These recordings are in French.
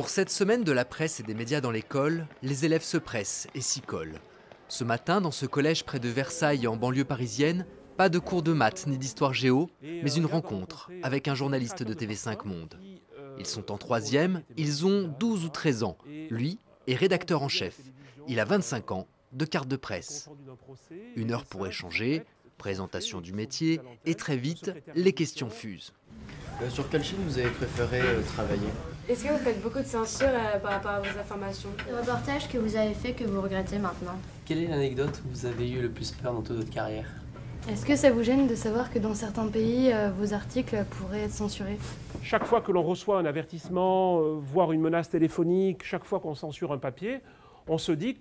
Pour cette semaine de la presse et des médias dans l'école, les élèves se pressent et s'y collent. Ce matin, dans ce collège près de Versailles en banlieue parisienne, pas de cours de maths ni d'histoire géo, mais une rencontre avec un journaliste de TV5 Monde. Ils sont en troisième, ils ont 12 ou 13 ans. Lui est rédacteur en chef. Il a 25 ans, de carte de presse. 1 heure pour échanger, présentation du métier, et très vite, les questions fusent. Sur quelle chaîne vous avez préféré travailler? Est-ce que vous faites beaucoup de censure par rapport à vos informations? Le reportage que vous avez fait que vous regrettez maintenant. Quelle est l'anecdote où vous avez eu le plus peur dans toute votre carrière? Est-ce que ça vous gêne de savoir que dans certains pays, vos articles pourraient être censurés? Chaque fois que l'on reçoit un avertissement, voire une menace téléphonique, chaque fois qu'on censure un papier, on se dit que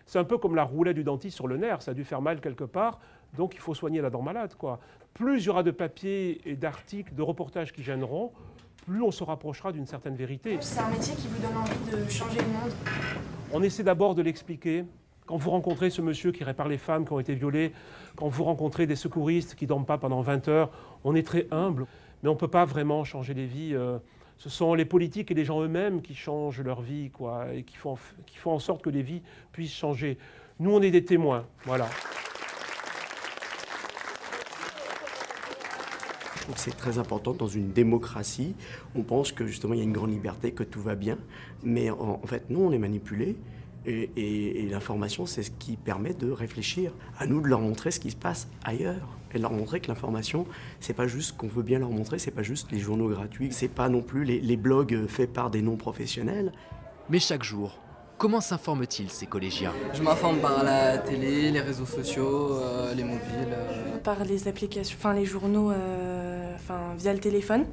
c'est un peu comme la roulette du dentiste sur le nerf, ça a dû faire mal quelque part, donc il faut soigner la dent malade, quoi. Plus il y aura de papiers et d'articles, de reportages qui gêneront, plus on se rapprochera d'une certaine vérité. C'est un métier qui vous donne envie de changer le monde. On essaie d'abord de l'expliquer. Quand vous rencontrez ce monsieur qui répare les femmes qui ont été violées, quand vous rencontrez des secouristes qui ne dorment pas pendant 20 heures, on est très humble, mais on ne peut pas vraiment changer les vies. Ce sont les politiques et les gens eux-mêmes qui changent leur vie, quoi, et qui font en sorte que les vies puissent changer. Nous, on est des témoins, voilà. Donc c'est très important dans une démocratie. On pense que justement il y a une grande liberté, que tout va bien, mais en fait non, on est manipulé. Et l'information, c'est ce qui permet de réfléchir. À nous de leur montrer ce qui se passe ailleurs. Et de leur montrer que l'information, c'est pas juste ce qu'on veut bien leur montrer, c'est pas juste les journaux gratuits, c'est pas non plus les blogs faits par des non-professionnels. Mais chaque jour, comment s'informent-ils ces collégiens? Je m'informe par la télé, les réseaux sociaux, les mobiles. Par les applications, enfin les journaux, via le téléphone.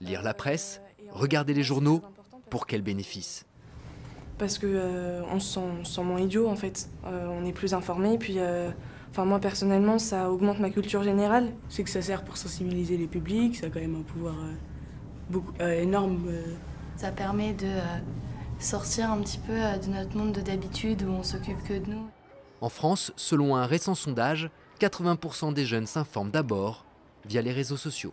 Lire la presse, regarder les journaux, pour quel bénéfice? Parce que on se sent moins idiot en fait. On est plus informé, puis moi personnellement ça augmente ma culture générale. C'est que ça sert pour sensibiliser les publics, ça a quand même un pouvoir énorme. Ça permet de sortir un petit peu de notre monde d'habitude où on s'occupe que de nous. En France, selon un récent sondage, 80% des jeunes s'informent d'abord via les réseaux sociaux.